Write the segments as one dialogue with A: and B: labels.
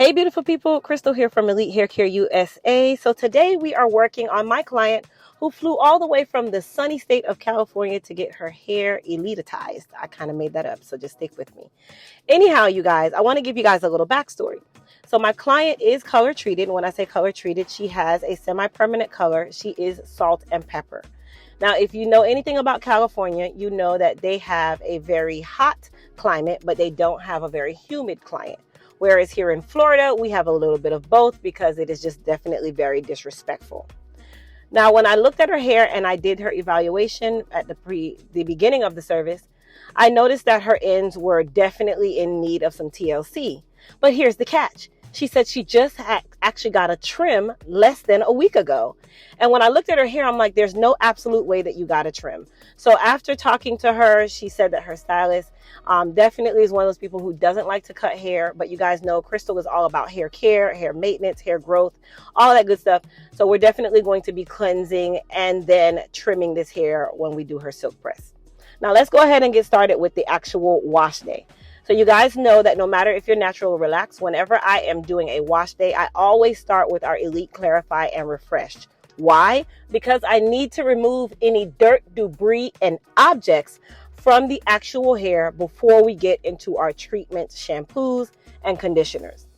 A: Hey beautiful people, Crystal here from Elite Hair Care USA. So today we are working on my client who flew all the way from the sunny state of California to get her hair elitized. I kind of made that up, so just stick with me. Anyhow, you guys, I want to give you guys a little backstory. So my client is color treated. When I say color treated, she has a semi-permanent color. She is salt and pepper. Now, if you know anything about California, you know that they have a very hot climate, but they don't have a very humid climate. Whereas here in Florida, we have a little bit of both because it is just definitely very disrespectful. Now, when I looked at her hair and I did her evaluation at the beginning of the service, I noticed that her ends were definitely in need of some TLC. But here's the catch. She said she just actually got a trim less than a week ago. And when I looked at her hair, I'm like, there's no absolute way that you got a trim. So after talking to her, she said that her stylist definitely is one of those people who doesn't like to cut hair. But you guys know Crystal is all about hair care, hair maintenance, hair growth, all that good stuff. So we're definitely going to be cleansing and then trimming this hair when we do her silk press. Now let's go ahead and get started with the actual wash day. So you guys know that no matter if you're natural or relaxed, whenever I am doing a wash day, I always start with our Elite Clarify and Refresh. Why? Because I need to remove any dirt, debris, and objects from the actual hair before we get into our treatment shampoos and conditioners.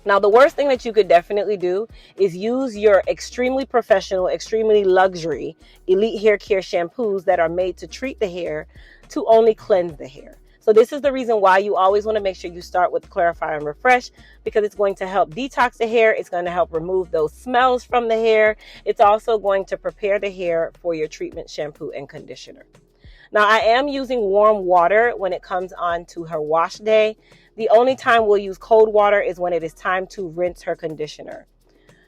A: Now, the worst thing that you could definitely do is use your extremely professional, extremely luxury Elite Hair Care shampoos that are made to treat the hair to only cleanse the hair. So this is the reason why you always want to make sure you start with Clarify and Refresh, because it's going to help detox the hair. It's going to help remove those smells from the hair. It's also going to prepare the hair for your treatment shampoo and conditioner. Now, I am using warm water when it comes on to her wash day. The only time we'll use cold water is when it is time to rinse her conditioner.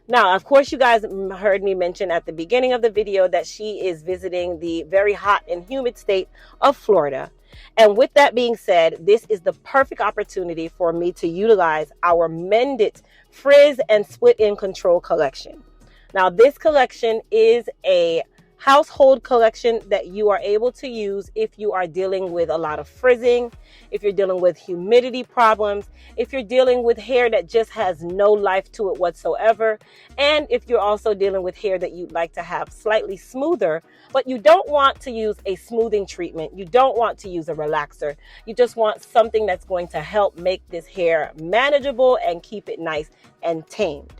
A: Now, of course, you guys heard me mention at the beginning of the video that she is visiting the very hot and humid state of Florida. And with that being said, this is the perfect opportunity for me to utilize our Mendit Frizz and Split End Control collection. Now, this collection is a household collection that you are able to use if you are dealing with a lot of frizzing, if you're dealing with humidity problems, if you're dealing with hair that just has no life to it whatsoever, and if you're also dealing with hair that you'd like to have slightly smoother, but you don't want to use a smoothing treatment, you don't want to use a relaxer, you just want something that's going to help make this hair manageable and keep it nice and tamed.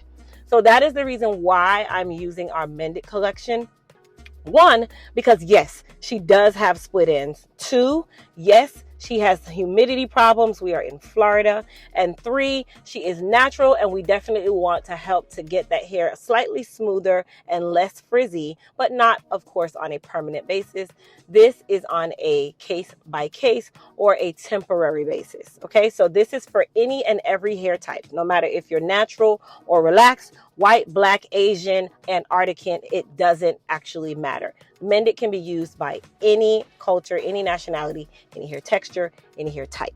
A: So that is the reason why I'm using our Mendit collection. One, because yes, she does have split ends. Two, yes, she has humidity problems. We are in Florida. And three, she is natural, and we definitely want to help to get that hair slightly smoother and less frizzy, but not, of course, on a permanent basis. This is on a case by case or a temporary basis. Okay, so this is for any and every hair type, no matter if you're natural or relaxed, white, black, Asian, Antarctican, it doesn't actually matter. Mendit can be used by any culture, any nationality, any hair texture, any hair type.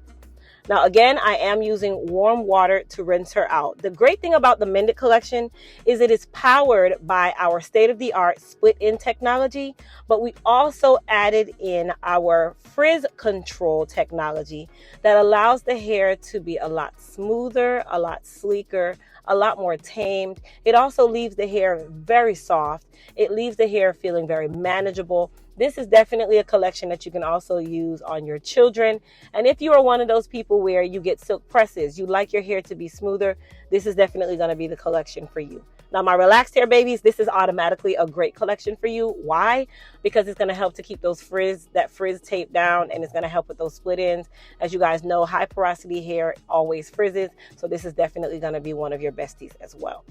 A: Now, again, I am using warm water to rinse her out. The great thing about the Mendit collection is it is powered by our state-of-the-art split-end technology, but we also added in our frizz control technology that allows the hair to be a lot smoother, a lot sleeker, a lot more tamed. It also leaves the hair very soft. It leaves the hair feeling very manageable. This is definitely a collection that you can also use on your children. And if you are one of those people where you get silk presses, you like your hair to be smoother, this is definitely going to be the collection for you. Now, my relaxed hair babies, this is automatically a great collection for you. Why? Because it's going to help to keep that frizz tape down, and it's going to help with those split ends. As you guys know, high porosity hair always frizzes. So this is definitely going to be one of your besties as well.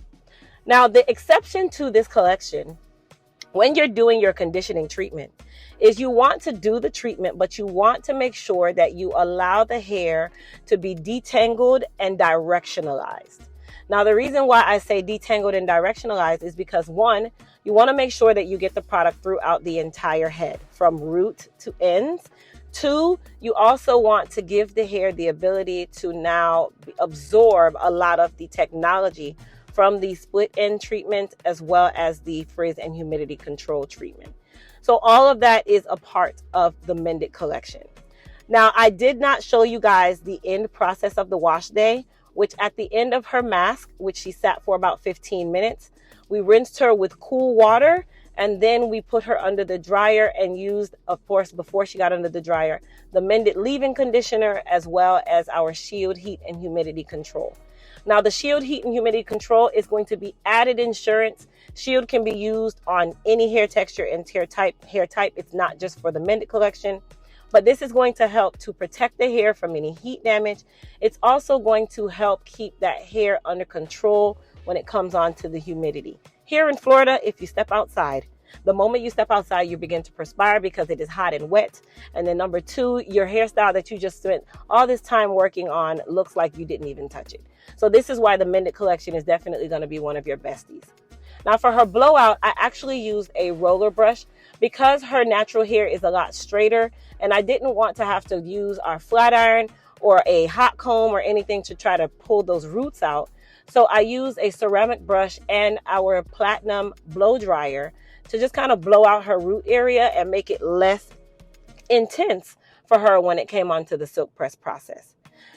A: Now, the exception to this collection, when you're doing your conditioning treatment, is you want to do the treatment, but you want to make sure that you allow the hair to be detangled and directionalized. Now, the reason why I say detangled and directionalized is because, one, you want to make sure that you get the product throughout the entire head from root to ends. Two, you also want to give the hair the ability to now absorb a lot of the technology from the split end treatment as well as the frizz and humidity control treatment. So all of that is a part of the Mendit collection. Now, I did not show you guys the end process of the wash day. which at the end of her mask, which she sat for about 15 minutes, we rinsed her with cool water, and then we put her under the dryer and used, of course, before she got under the dryer, the Mended leave-in conditioner as well as our Shield heat and humidity control. Now, the Shield heat and humidity control is going to be added insurance. Shield can be used on any hair texture and hair type. It's not just for the Mended collection, but this is going to help to protect the hair from any heat damage. It's also going to help keep that hair under control when it comes on to the humidity. Here in Florida, if you step outside, the moment you step outside, you begin to perspire because it is hot and wet. And then number two, your hairstyle that you just spent all this time working on looks like you didn't even touch it. So this is why the Mended collection is definitely going to be one of your besties. Now for her blowout, I actually used a roller brush because her natural hair is a lot straighter, and I didn't want to have to use our flat iron or a hot comb or anything to try to pull those roots out. So I used a ceramic brush and our platinum blow dryer to just kind of blow out her root area and make it less intense for her when it came onto the silk press process.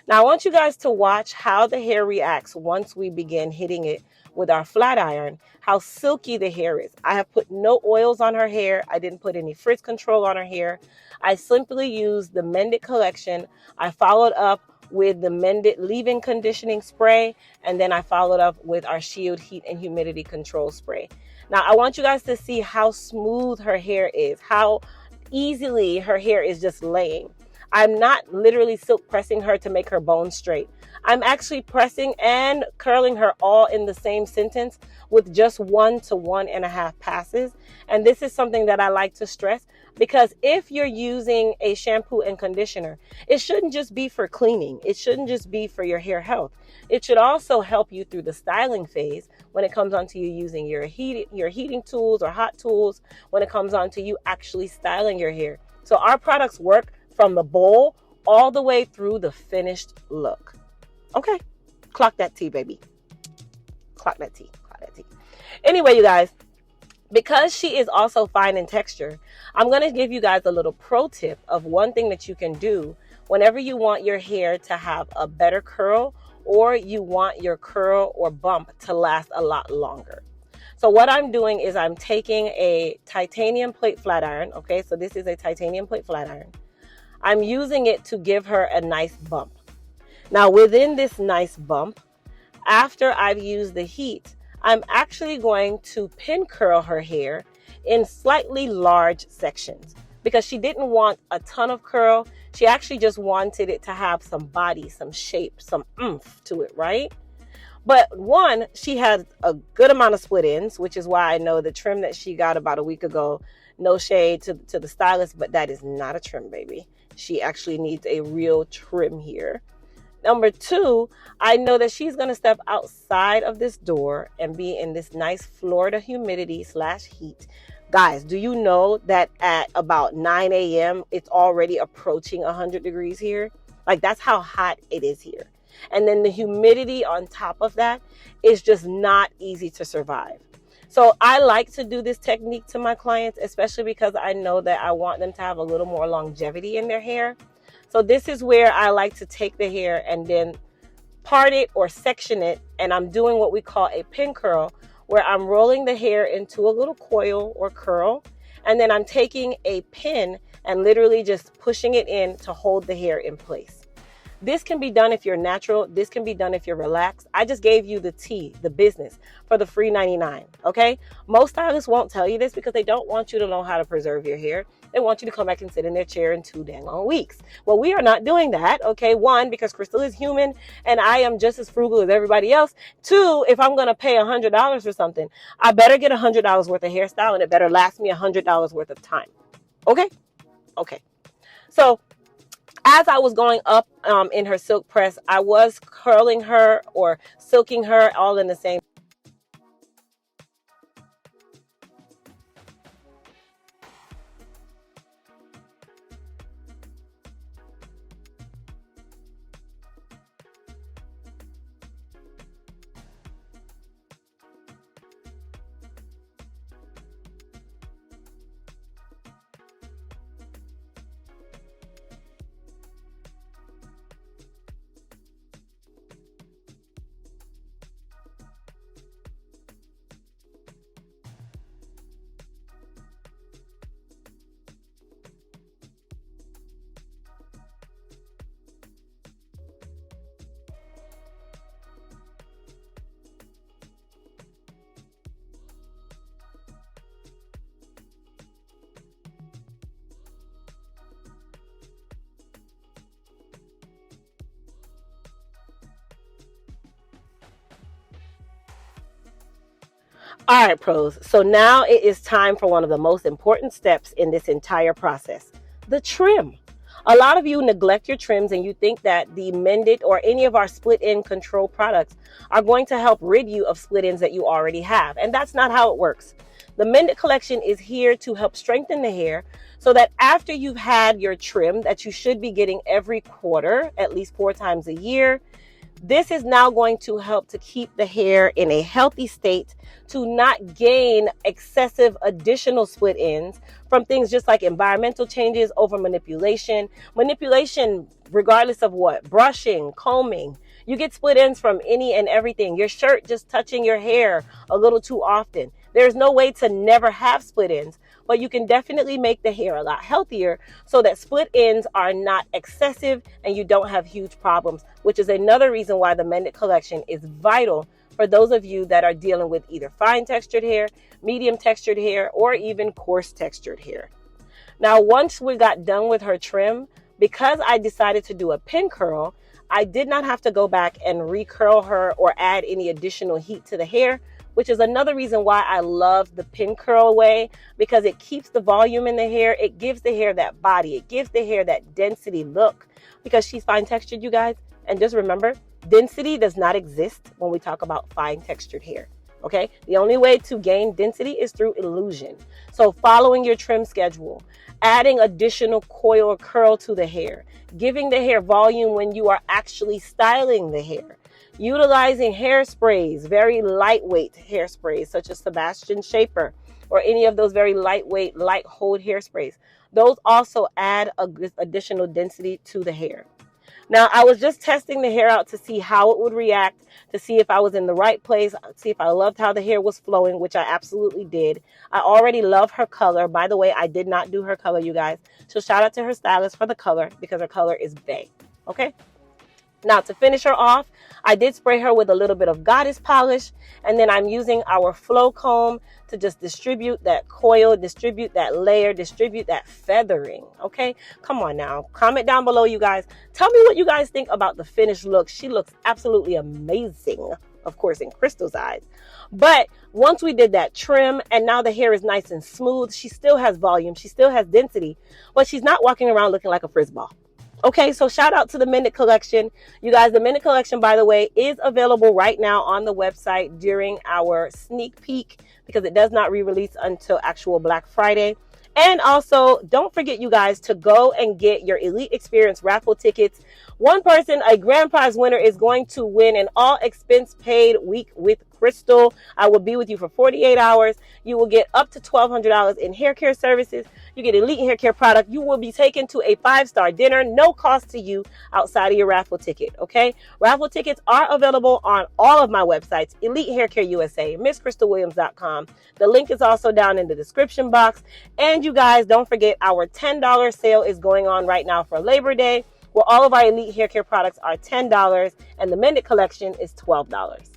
A: Now I want you guys to watch how the hair reacts once we begin hitting it with our flat iron, how silky the hair is. I have put no oils on her hair. I didn't put any frizz control on her hair. I simply used the Mended collection. I followed up with the Mended leave-in conditioning spray, and then I followed up with our Shield heat and humidity control spray. Now I want you guys to see how smooth her hair is, how easily her hair is just laying. I'm not literally silk pressing her to make her bones straight. I'm actually pressing and curling her all in the same sentence with just 1 to 1.5 passes. And this is something that I like to stress, because if you're using a shampoo and conditioner, it shouldn't just be for cleaning. It shouldn't just be for your hair health. It should also help you through the styling phase when it comes on to you using your heating tools or hot tools, when it comes on to you actually styling your hair. So our products work from the bowl all the way through the finished look. Okay, clock that T, baby. Clock that T. Anyway, you guys, because she is also fine in texture, I'm going to give you guys a little pro tip of one thing that you can do whenever you want your hair to have a better curl, or you want your curl or bump to last a lot longer. So what I'm doing is I'm taking a titanium plate flat iron. Okay, so this is a titanium plate flat iron. I'm using it to give her a nice bump. Now within this nice bump, after I've used the heat, I'm actually going to pin curl her hair in slightly large sections because she didn't want a ton of curl. She actually just wanted it to have some body, some shape, some oomph to it, right? But one, she has a good amount of split ends, which is why I know the trim that she got about a week ago, no shade to the stylist, but that is not a trim, baby. She actually needs a real trim here. Number two, I know that she's going to step outside of this door and be in this nice Florida humidity / heat. Guys, do you know that at about 9 a.m., it's already approaching 100 degrees here? Like, that's how hot it is here. And then the humidity on top of that is just not easy to survive. So I like to do this technique to my clients, especially because I know that I want them to have a little more longevity in their hair. So this is where I like to take the hair and then part it or section it. And I'm doing what we call a pin curl, where I'm rolling the hair into a little coil or curl. And then I'm taking a pin and literally just pushing it in to hold the hair in place. This can be done if you're natural. This can be done if you're relaxed. I just gave you the tea, the business, for the free 99, okay? Most stylists won't tell you this because they don't want you to know how to preserve your hair. They want you to come back and sit in their chair in 2 dang long weeks. Well, we are not doing that, okay? One, because Crystal is human and I am just as frugal as everybody else. Two, if I'm going to pay $100 for something, I better get $100 worth of hairstyle and it better last me $100 worth of time. Okay? Okay. So as I was going up in her silk press, I was curling her or silking her all in the same. All right, pros. So now it is time for one of the most important steps in this entire process, the trim. A lot of you neglect your trims and you think that the Mended or any of our split end control products are going to help rid you of split ends that you already have. And that's not how it works. The Mended collection is here to help strengthen the hair so that after you've had your trim that you should be getting every quarter, at least 4 times a year, this is now going to help to keep the hair in a healthy state, to not gain excessive additional split ends from things just like environmental changes, over manipulation regardless of what, brushing, combing. You get split ends from any and everything. Your shirt just touching your hair a little too often. There's no way to never have split ends, but you can definitely make the hair a lot healthier so that split ends are not excessive and you don't have huge problems, which is another reason why the Mended collection is vital for those of you that are dealing with either fine textured hair, medium textured hair, or even coarse textured hair. Now, once we got done with her trim, because I decided to do a pin curl, I did not have to go back and recurl her or add any additional heat to the hair, which is another reason why I love the pin curl way, because it keeps the volume in the hair. It gives the hair that body. It gives the hair that density look, because she's fine textured, you guys. And just remember, density does not exist when we talk about fine textured hair. Okay, the only way to gain density is through illusion. So following your trim schedule, adding additional coil or curl to the hair, giving the hair volume when you are actually styling the hair, utilizing hairsprays, very lightweight hairsprays such as Sebastian Shaper or any of those very lightweight, light hold hairsprays. Those also add additional density to the hair. Now, I was just testing the hair out to see how it would react, to see if I was in the right place, see if I loved how the hair was flowing, which I absolutely did. I already love her color. By the way, I did not do her color, you guys. So shout out to her stylist for the color, because her color is bae. Okay? Now, to finish her off, I did spray her with a little bit of goddess polish, and then I'm using our flow comb to just distribute that coil, distribute that layer, distribute that feathering. Okay, come on now, comment down below, you guys. Tell me what you guys think about the finished look. She looks absolutely amazing, of course, in Crystal's eyes. But once we did that trim and now the hair is nice and smooth, she still has volume, she still has density, but she's not walking around looking like a frizz ball. Okay, so shout out to the Mended collection. You guys, the Mended collection, by the way, is available right now on the website during our sneak peek, because it does not re-release until actual Black Friday. And also, don't forget, you guys, to go and get your Elite Experience raffle tickets. One person, a grand prize winner, is going to win an all expense paid week with Crystal. I will be with you for 48 hours. You will get up to $1,200 in hair care services. You get elite hair care product. You will be taken to a 5-star dinner, no cost to you outside of your raffle ticket. Okay, raffle tickets are available on all of my websites: Elite Hair Care USA, MissCrystalWilliams.com. The link is also down in the description box. And you guys, don't forget, our $10 sale is going on right now for Labor Day, where all of our elite hair care products are $10 and the Mended collection is $12.